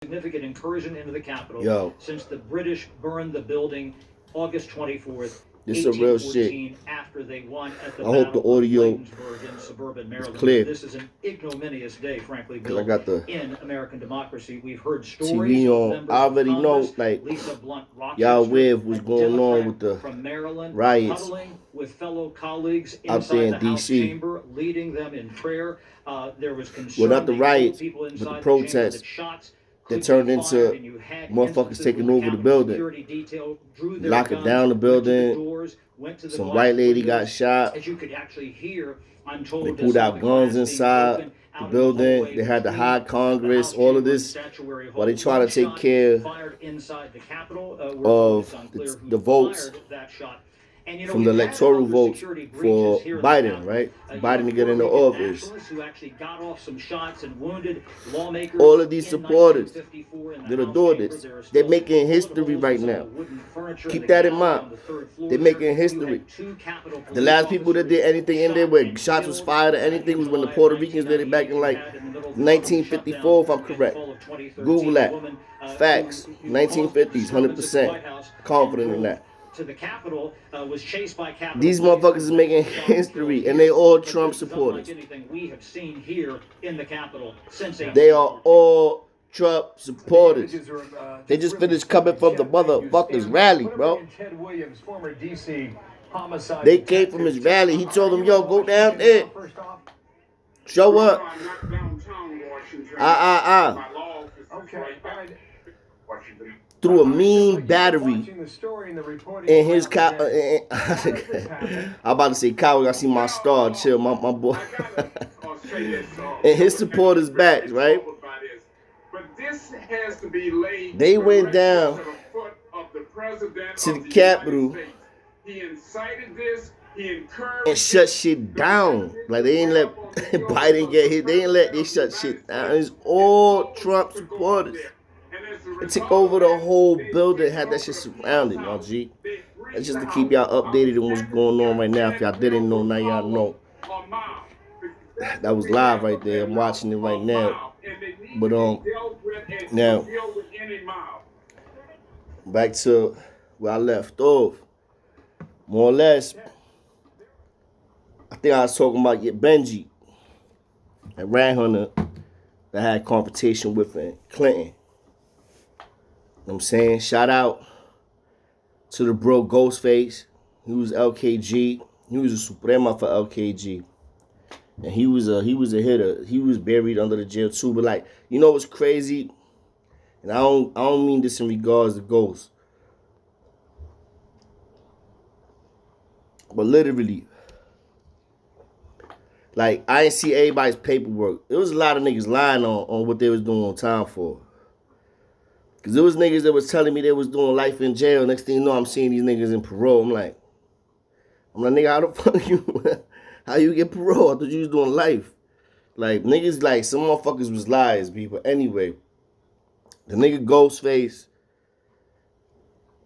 significant incursion into the Capitol since the British burned the building August 24th, this is some real shit. after they won at the I hope the audio in suburban Maryland. is clear. This is an ignominious day, frankly, Bill, I got the in American democracy. We've heard stories TV on. I already know, like, y'all aware of what's going on with the from Maryland, riots with fellow colleagues out there in the House D.C. chamber, leading them in prayer. There was concern. Well, not the riots, but the protests that turned into motherfuckers taking over the building, locking down the building. Some white lady got shot. As you could actually hear, I'm told they pulled out guns inside the building. They had to hide Congress, all of this, while they try to take care of the votes from the electoral votes for Biden, right? Biden to get into office. All of these supporters that are doing this, they're making history right now. Keep that in mind. They're making history. The last people that did anything in there where shots was fired or anything was when the Puerto Ricans did it back in like 1954, if I'm correct. Google that. Facts. 1950s, 100%. Confident in that. To the Capitol was chased by Capitol. These motherfuckers is making history, and they all Trump supporters. Anything we have seen here in the Capitol since they are all Trump supporters. They just finished coming from the motherfuckers rally, bro. They came from his rally. He told them, "Yo, go down there, show up." Threw a mean battery in his car. I'm about to say coward. I see my star. Chill, my boy. And his supporters back, right? They went down to the Capitol and shut shit down. Like, they ain't let Biden get hit. They ain't let they shut shit down. It's all Trump supporters. It took over the whole building, had that shit surrounded, my G. That's just to keep y'all updated on what's going on right now. If y'all didn't know, now y'all know. That was live right there. I'm watching it right now. But now back to where I left off. More or less, I think I was talking about Benji, that rat hunter that had confrontation with Clinton. You know what I'm saying? Shout out to the bro Ghostface. He was LKG. He was a Suprema for LKG. And he was a hitter. He was buried under the jail too. But like, you know what's crazy? And I don't mean this in regards to Ghost. But literally, like, I ain't see everybody's paperwork. There was a lot of niggas lying on what they was doing on time for. Because there was niggas that was telling me they was doing life in jail. Next thing you know, I'm seeing these niggas in parole. I'm like, nigga, how the fuck you, how you get parole? I thought you was doing life. Like, niggas, like, some motherfuckers was liars, people. Anyway, the nigga Ghostface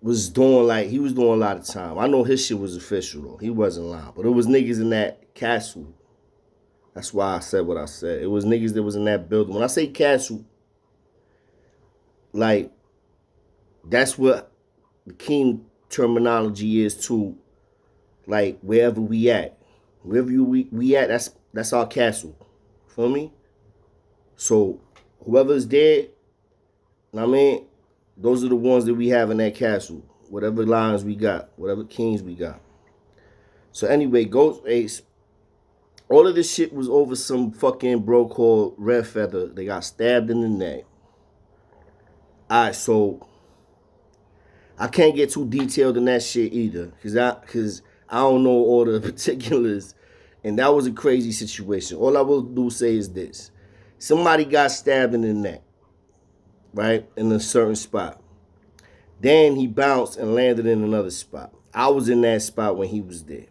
was doing, like, he was doing a lot of time. I know his shit was official, though. He wasn't lying. But it was niggas in that castle. That's why I said what I said. It was niggas that was in that building. When I say castle, like, that's what the King terminology is to, like, wherever we at. Wherever we at, that's our castle. Feel me? So, whoever's there, you know what I mean, those are the ones that we have in that castle. Whatever lines we got, whatever kings we got. So anyway, Ghostface, all of this shit was over some fucking bro called Red Feather. They got stabbed in the neck. Alright, so I can't get too detailed in that shit either, cause I don't know all the particulars, and that was a crazy situation. All I will do say is this: somebody got stabbed in the neck, right, in a certain spot. Then he bounced and landed in another spot. I was in that spot when he was there.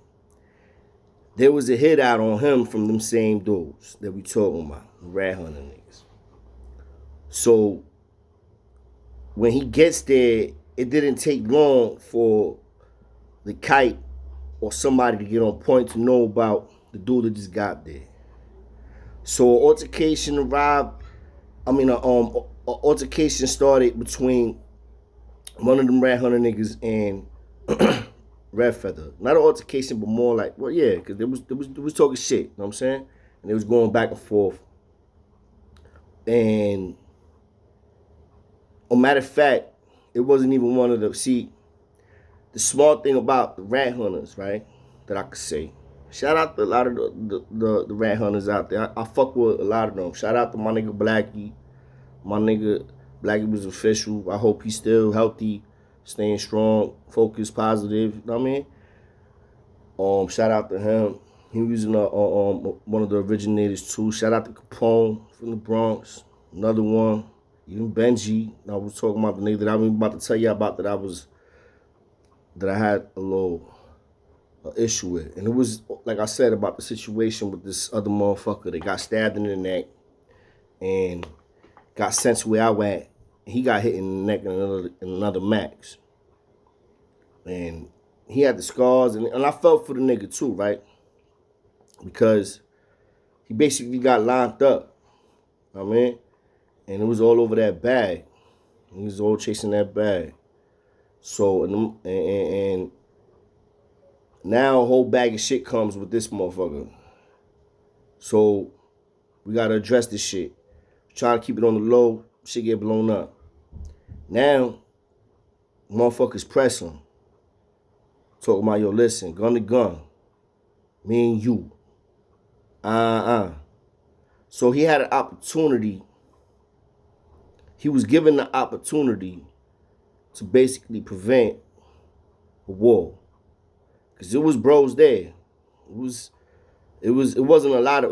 There was a hit out on him from them same dudes that we talking about, the rat hunter niggas. So when he gets there, it didn't take long for the kite or somebody to get on point to know about the dude that just got there. So an altercation arrived. I mean, altercation started between one of them Rat Hunter niggas and Red Feather. Not an altercation, but more like, well, yeah, because they was talking shit. You know what I'm saying? And it was going back and forth. And, a matter of fact, it wasn't even one of the. See, the smart thing about the Rat Hunters, right? That I could say. Shout out to a lot of the Rat Hunters out there. I fuck with a lot of them. Shout out to my nigga Blackie. My nigga Blackie was official. I hope he's still healthy, staying strong, focused, positive. You know what I mean? Shout out to him. He was one of the originators too. Shout out to Capone from the Bronx. Another one. Even Benji. I was talking about the nigga that I was about to tell you about that I had a little issue with. And it was, like I said, about the situation with this other motherfucker that got stabbed in the neck and got sent to where I went. He got hit in the neck in another max. And he had the scars, and I felt for the nigga too, right? Because he basically got locked up. You know what I mean? And it was all over that bag. He was all chasing that bag. So, and now a whole bag of shit comes with this motherfucker. So, we gotta address this shit. Try to keep it on the low, shit get blown up. Now, motherfuckers press him. Talking about, yo, listen, gun to gun. Me and you. So he had an opportunity. He was given the opportunity to basically prevent a war. Cause it was bros there. It wasn't a lot of,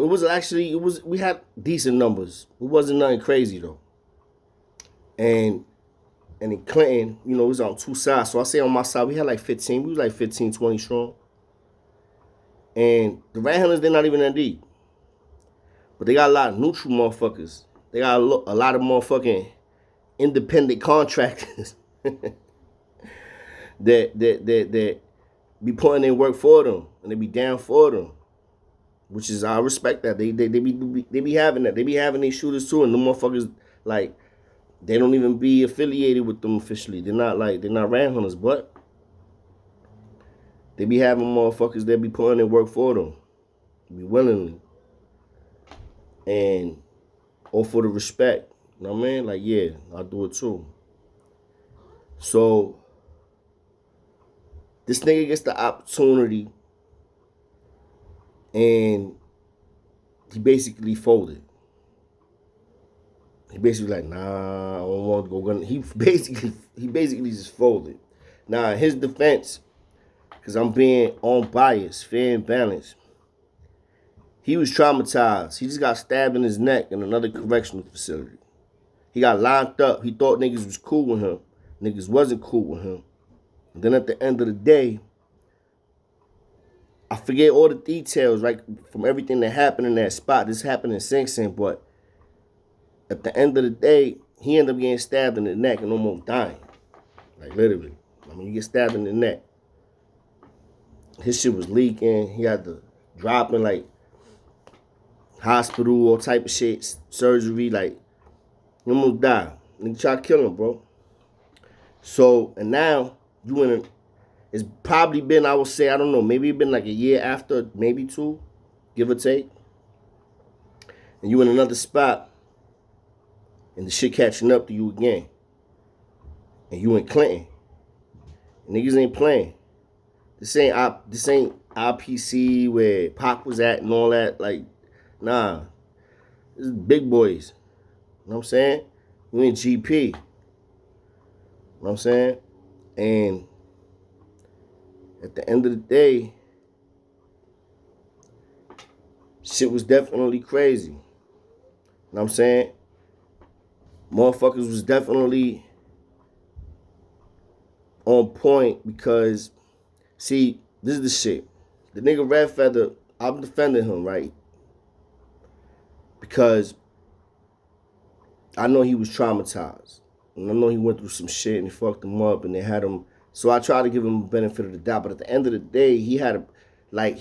we had decent numbers. It wasn't nothing crazy though. And in Clinton, you know, it was on two sides. So I say on my side, we had like 15. We was like 15, 20 strong. And the Rat Hunters, they're not even that deep. But they got a lot of neutral motherfuckers. They got a lot of motherfucking independent contractors that be putting in work for them and they be down for them. Which is, I respect that. They be having that. They be having these shooters too, and the motherfuckers, like, they don't even be affiliated with them officially. They're not Rat Hunters, but they be having motherfuckers that be putting in work for them. Be willingly. And all for the respect. You know what I mean? Like, yeah, I do it too. So this nigga gets the opportunity and he basically folded. He basically like, nah, I don't want to go gun. He basically just folded. Now, in his defense, because I'm being unbiased, fair and balanced, he was traumatized. He just got stabbed in his neck in another correctional facility. He got locked up. He thought niggas was cool with him. Niggas wasn't cool with him. And then at the end of the day, I forget all the details, right, from everything that happened in that spot. This happened in Sing Sing, but at the end of the day, he ended up getting stabbed in the neck and almost dying. Like, literally. I mean, you get stabbed in the neck. His shit was leaking. He had to drop in, like, hospital, all type of shit, surgery. Like, he almost died. Nigga tried to kill him, bro. So, and now, you in a, it's probably been, I would say, I don't know, maybe it's been like a year after, maybe two, give or take. And you in another spot, and the shit catching up to you again. And you in Clinton. And niggas ain't playing. This ain't IPC where Pac was at and all that. Like, nah. This is big boys. You know what I'm saying? You in GP. You know what I'm saying? And at the end of the day, shit was definitely crazy. You know what I'm saying? Motherfuckers was definitely on point because, see, this is the shit. The nigga Red Feather, I'm defending him, right? Because I know he was traumatized. And I know he went through some shit and he fucked him up and they had him. So I try to give him the benefit of the doubt. But at the end of the day, he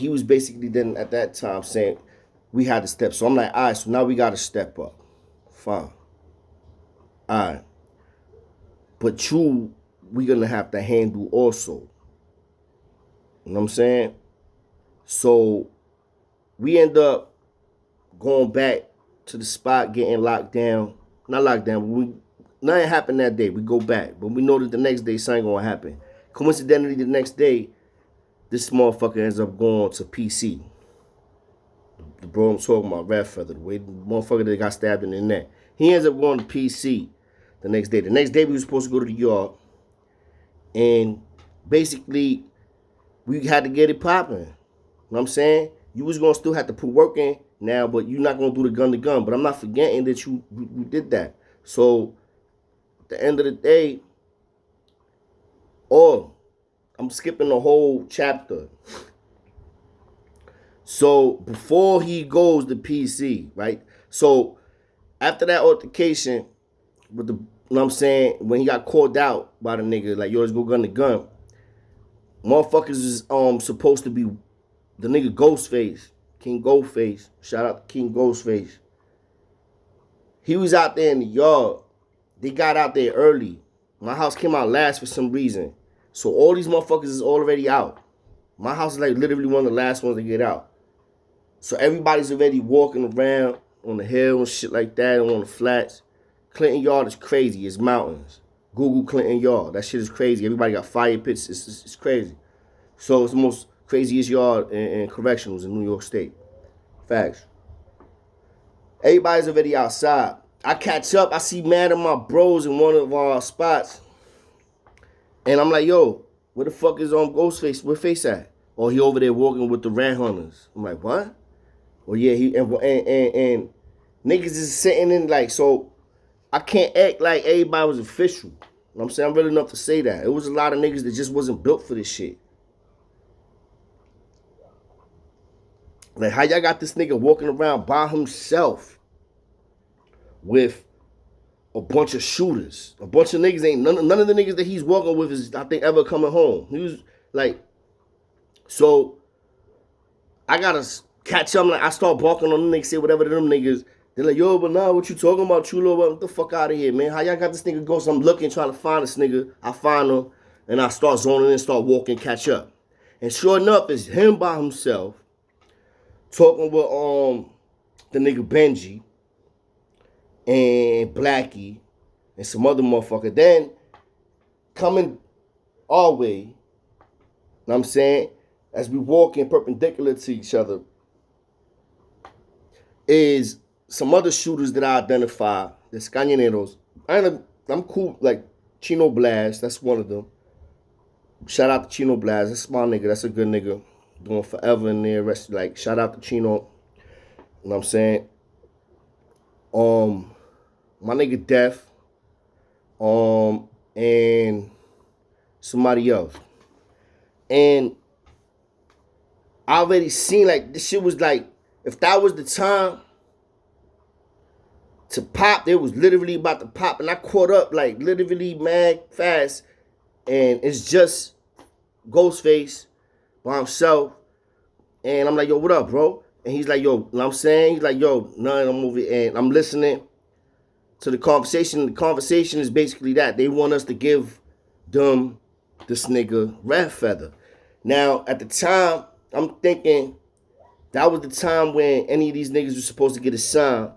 was basically then at that time saying we had to step. So I'm like, all right, so now we got to step up. Fine. Alright. But you, we gonna have to handle also. You know what I'm saying? So we end up going back to the spot, getting locked down. Not locked down, nothing happened that day. We go back. But we know that the next day something gonna happen. Coincidentally, the next day, this motherfucker ends up going to PC. The bro I'm talking about, Red Feather, the way the motherfucker that got stabbed in the neck. He ends up going to PC the next day. The next day we were supposed to go to the yard. And basically, we had to get it popping. You know what I'm saying? You was going to still have to put work in now, but you're not going to do the gun to gun. But I'm not forgetting that you did that. So, at the end of the day, I'm skipping the whole chapter. So, before he goes to PC, right? So, after that altercation, with the, you know what I'm saying, when he got called out by the nigga, like, yo, let's go gun to gun, motherfuckers is supposed to be the nigga Ghostface, King Ghostface. Shout out to King Ghostface. He was out there in the yard. They got out there early. My house came out last for some reason. So all these motherfuckers is already out. My house is like literally one of the last ones to get out. So everybody's already walking around on the hill and shit like that and on the flats. Clinton Yard is crazy. It's mountains. Google Clinton Yard. That shit is crazy. Everybody got fire pits. It's crazy. So it's the most craziest yard in correctionals in New York State. Facts. Everybody's already outside. I catch up. I see mad of my bros in one of our spots. And I'm like, yo, where the fuck is Ghostface? Where Face at? Oh, he over there walking with the rat hunters. I'm like, what? Well, yeah, he and niggas is sitting in like, so I can't act like everybody was official. You know what I'm saying? I'm real enough to say that. It was a lot of niggas that just wasn't built for this shit. Like, how y'all got this nigga walking around by himself with a bunch of shooters? A bunch of niggas ain't, none of the niggas that he's walking with is, I think, ever coming home. He was like, so I gotta catch up. Like, I start barking on them niggas, say whatever to them niggas. They're like, yo, but nah, what you talking about, Chulo? What the fuck out of here, man? How y'all got this nigga Ghost? I'm looking, trying to find this nigga. I find him, and I start zoning in, start walking, catch up. And sure enough, it's him by himself, talking with the nigga Benji and Blackie and some other motherfucker. Then coming our way, you know what I'm saying, as we walking perpendicular to each other, is some other shooters that I identify, the Scañoneros. I'm cool, like Chino Blast, that's one of them. Shout out to Chino Blast, that's my nigga, that's a good nigga. Doing forever in there, like, shout out to Chino. You know what I'm saying? My nigga Def, and somebody else. And I already seen, like, this shit was like, if that was the time to pop, they was literally about to pop. And I caught up, like, literally mad fast. And it's just Ghostface by himself. And I'm like, yo, what up, bro? And he's like, yo, you know what I'm saying? He's like, yo, none, I'm over here. And I'm listening to the conversation. The conversation is basically that. They want us to give them this nigga Red Feather. Now, at the time, I'm thinking that was the time when any of these niggas were supposed to get assigned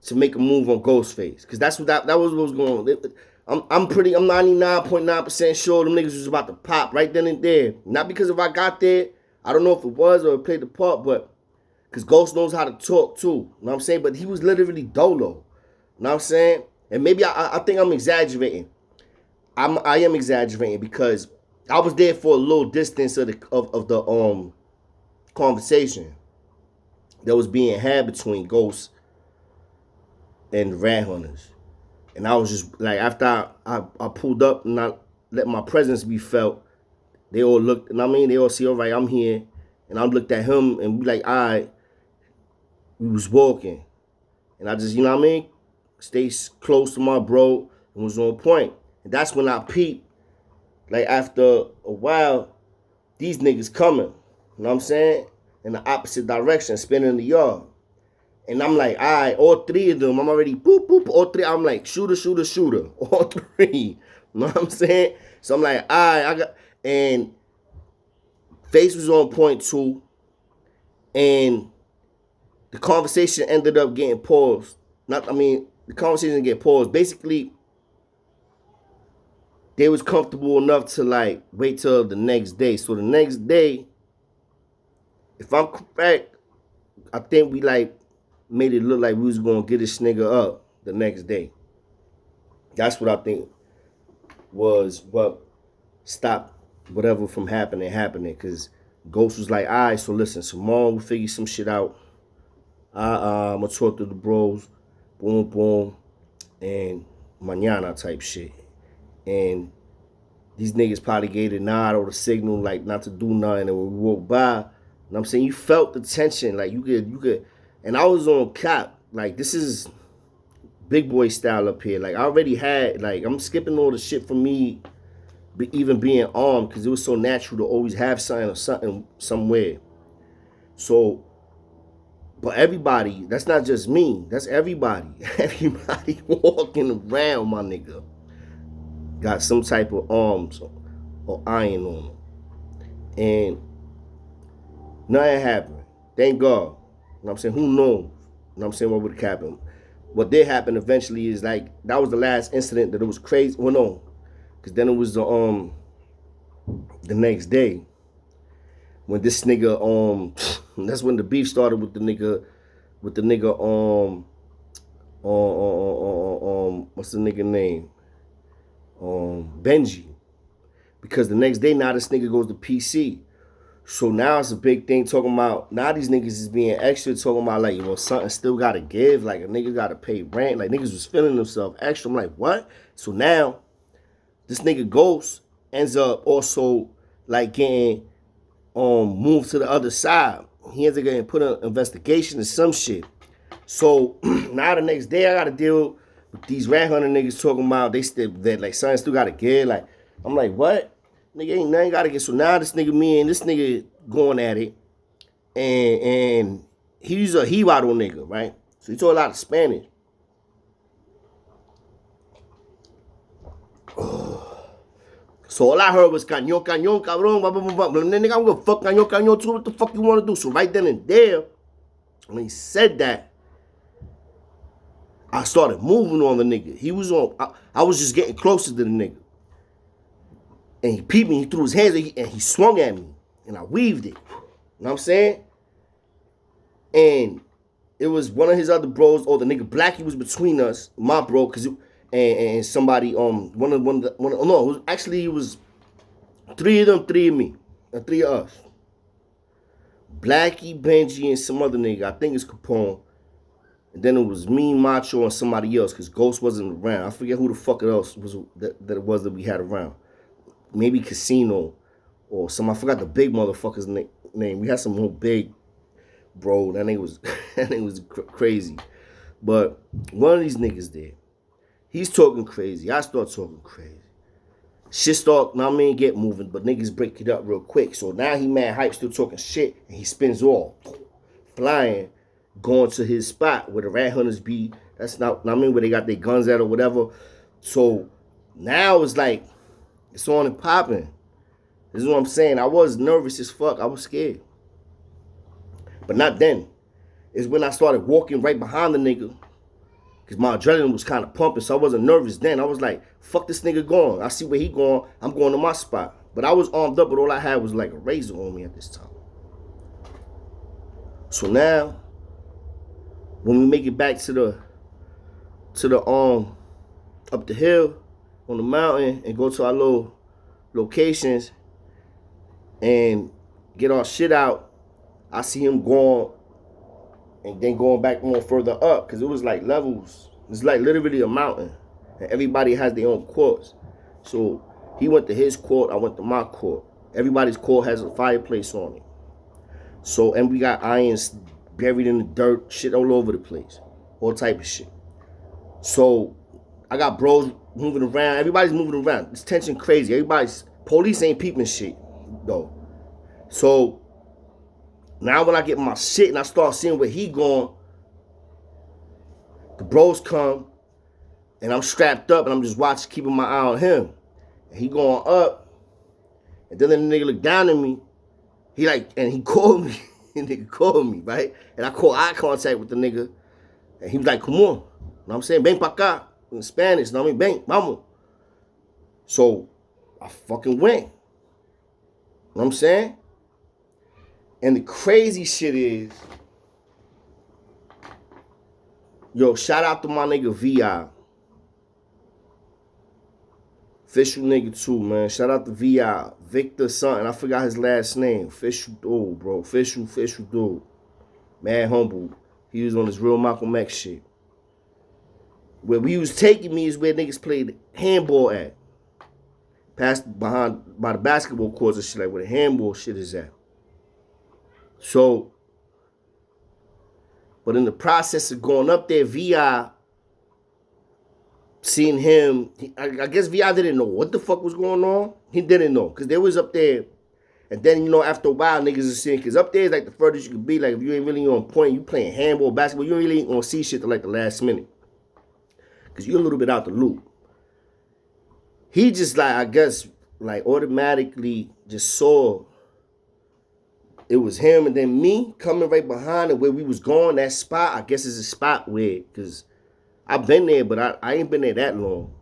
to make a move on Ghostface. Because that's what that was what was going on. I'm 99.9% sure them niggas was about to pop right then and there. Not because if I got there, I don't know if it was or it played the part, but because Ghost knows how to talk too. You know what I'm saying? But he was literally dolo. You know what I'm saying? And maybe I think I'm exaggerating. I am exaggerating because I was there for a little distance of the conversation that was being had between Ghost and the Rat Hunters. And I was just like, after I pulled up and I let my presence be felt, they all looked, and I mean, they all see, all right, I'm here. And I looked at him and we like, all right, we was walking. And I just, you know what I mean, stay close to my bro and was on point. And that's when I peeped, like after a while, these niggas coming, you know what I'm saying? In the opposite direction, spinning the yard. And I'm like, all right, all three of them, I'm already boop, boop, all three. I'm like, shooter, shooter, shooter. All three. You know what I'm saying? So I'm like, all right, I got, and Face was on point too. And the conversation ended up getting paused. The conversation didn't get paused. Basically, they was comfortable enough to like wait till the next day. So the next day, if I'm correct, I think we like made it look like we was gonna get this nigga up the next day. That's what I think was what stopped whatever from happening. Cause Ghost was like, all right, so listen, tomorrow we'll figure some shit out. I'm gonna talk to the bros, boom, boom, and mañana type shit. And these niggas probably gave a nod or the signal like not to do nothing. And when we walked by, you know what I'm saying, you felt the tension, like you could. And I was on cap, like this is big boy style up here. Like I already had, like I'm skipping all the shit for me, even being armed, because it was so natural to always have something or something somewhere. So, but everybody, that's not just me, that's everybody. Everybody walking around, my nigga, got some type of arms or iron on them. And nothing happened. Thank God. You know what I'm saying? Who knows? You know what I'm saying? What would happen? What did happen eventually is like, that was the last incident that it was crazy. Well, no. Because then it was the next day when this nigga, that's when the beef started with the nigga, what's the nigga name? Benji. Because the next day, now this nigga goes to PC. So now it's a big thing talking about, now these niggas is being extra, talking about like, well, something still gotta give, like a nigga gotta pay rent, like niggas was feeling themselves extra. I'm like, what? So now, this nigga Ghost ends up also like getting moved to the other side. He ends up getting put on investigation or some shit. So now the next day I gotta deal with these rat hunter niggas talking about that like something still gotta give. Like I'm like, what? Nigga ain't nothing gotta get. So now this nigga, this nigga going at it, and he's a Jibaro nigga, right? So he talk a lot of Spanish. So all I heard was cañón, cañón, cabrón, blah, blah, blah, blah. Nigga, I'm gonna fuck cañón, cañón too. What the fuck you wanna do? So right then and there, when he said that, I started moving on the nigga. He was on, I was just getting closer to the nigga. And he peeped me, he threw his hands and he swung at me. And I weaved it. You know what I'm saying? And it was one of his other bros, or the nigga Blackie was between us, my bro, cause and somebody, it was three of them, three of me, and three of us. Blackie, Benji, and some other nigga, I think it's Capone. And then it was me, Macho, and somebody else, because Ghost wasn't around. I forget who the fuck else was that it was that we had around. Maybe Casino, or some, I forgot the big motherfucker's name. We had some whole big, bro, that nigga was crazy. But one of these niggas there, he's talking crazy. I start talking crazy. Shit start, get moving, but niggas break it up real quick. So now he mad hype, still talking shit, and he spins off, flying, going to his spot where the rat hunters be. That's not, where they got their guns at or whatever. So now it's like, it's on and popping. This is what I'm saying. I was nervous as fuck. I was scared. But not then. It's when I started walking right behind the nigga, because my adrenaline was kind of pumping, so I wasn't nervous then. I was like, fuck this nigga going. I see where he going. I'm going to my spot. But I was armed up, but all I had was like a razor on me at this time. So now, when we make it back to the up the hill on the mountain and go to our little locations and get our shit out, I see him going and then going back more further up, because it was like levels. It's like literally a mountain, and everybody has their own courts. So he went to his court, I went to my court. Everybody's court has a fireplace on it. So, and we got irons buried in the dirt, shit all over the place, all type of shit. So I got bros moving around. Everybody's moving around. It's tension crazy. Police ain't peeping shit though. So now when I get my shit and I start seeing where he going, The bros come, and I'm strapped up, and I'm just watching, keeping my eye on him. And he going up, and then the nigga look down at me. He like, and he called me. The nigga called me, right? And I caught eye contact with the nigga, and he was like, come on. You know what I'm saying? Ven pa' acá. In Spanish, you know what I mean? Ven, vamos. So, I fucking went. You know what I'm saying? And the crazy shit is, yo, shout out to my nigga VI. Official nigga too, man. Shout out to VI. Victor something. I forgot his last name. Official dude, bro. Official dude. Mad humble. He was on his real Malcolm X shit. Where we was taking me is where niggas played handball at. Past behind by the basketball courts and shit, like where the handball shit is at. So, but in the process of going up there, VI, seeing him, I guess VI didn't know what the fuck was going on. He didn't know, because they was up there. And then, you know, after a while, niggas are seeing, because up there is like the furthest you could be. Like, if you ain't really on point, you playing handball, basketball, you really ain't gonna see shit till like the last minute. Because you're a little bit out the loop. He just like, I guess, like automatically just saw it was him, and then me coming right behind it where we was going, that spot, I guess is a spot where, because I've been there, but I ain't been there that long.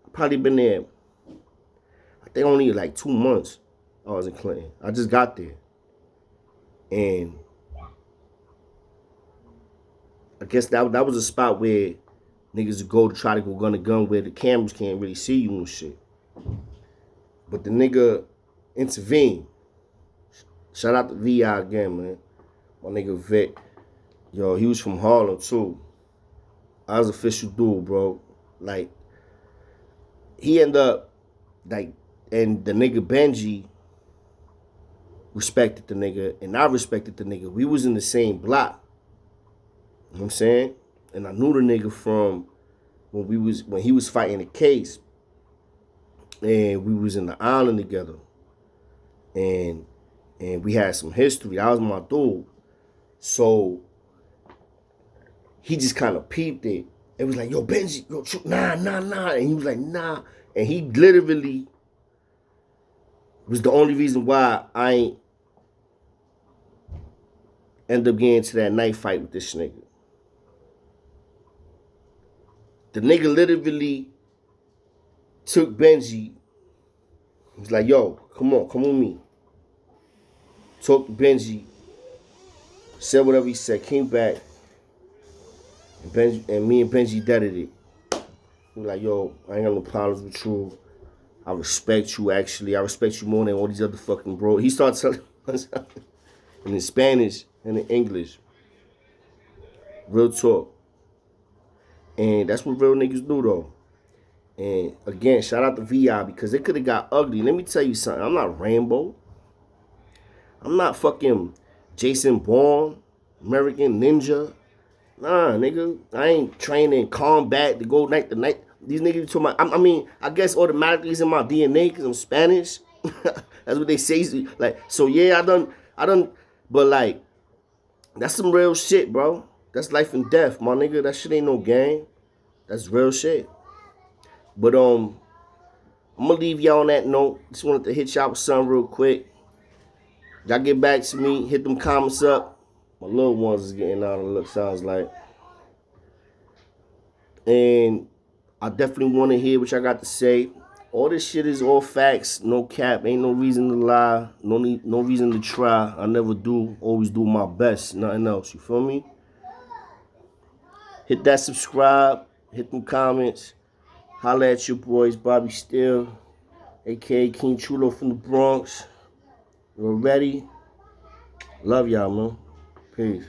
I probably been there, I think only like 2 months I was in Clinton. I just got there. And I guess that was a spot where niggas would go to try to go gun to gun where the cameras can't really see you and shit. But the nigga intervened. Shout out to VI again, man. My nigga Vic. Yo, he was from Harlem too. I was official dude, bro. Like, he ended up, like, and the nigga Benji respected the nigga, and I respected the nigga. We was in the same block. You know what I'm saying? And I knew the nigga from when he was fighting the case. And we was in the island together. And we had some history. That was my dude. So he just kind of peeped it. It was like, yo, Benji, yo, nah. And he was like, nah. And he literally was the only reason why I ain't end up getting to that knife fight with this nigga. The nigga literally took Benji. He was like, yo, come with me. Talked to Benji. Said whatever he said. Came back. And me and Benji deaded it. He was like, yo, I ain't got no problems with you. I respect you, actually. I respect you more than all these other fucking bros. He started telling us in Spanish and in English. Real talk. And that's what real niggas do, though. And again, shout out to VI, because it could have got ugly. Let me tell you something. I'm not Rambo. I'm not fucking Jason Bourne, American Ninja. Nah, nigga. I ain't training combat to go night to night. These niggas talking about, I mean, I guess automatically it's in my DNA because I'm Spanish. That's what they say. Like, so yeah, I done, but like, that's some real shit, bro. That's life and death, my nigga. That shit ain't no game. That's real shit. But I'm gonna leave y'all on that note. Just wanted to hit y'all with something real quick. Y'all get back to me, hit them comments up. My little ones is getting out of look, sounds like. And I definitely want to hear what y'all got to say. All this shit is all facts, no cap. Ain't no reason to lie, no reason to try. I never do, always do my best, nothing else. You feel me? Hit that subscribe, hit them comments. Holla at your boys, Bobby Steele, a.k.a. King Chulo from the Bronx. You're ready? Love y'all, man. Peace.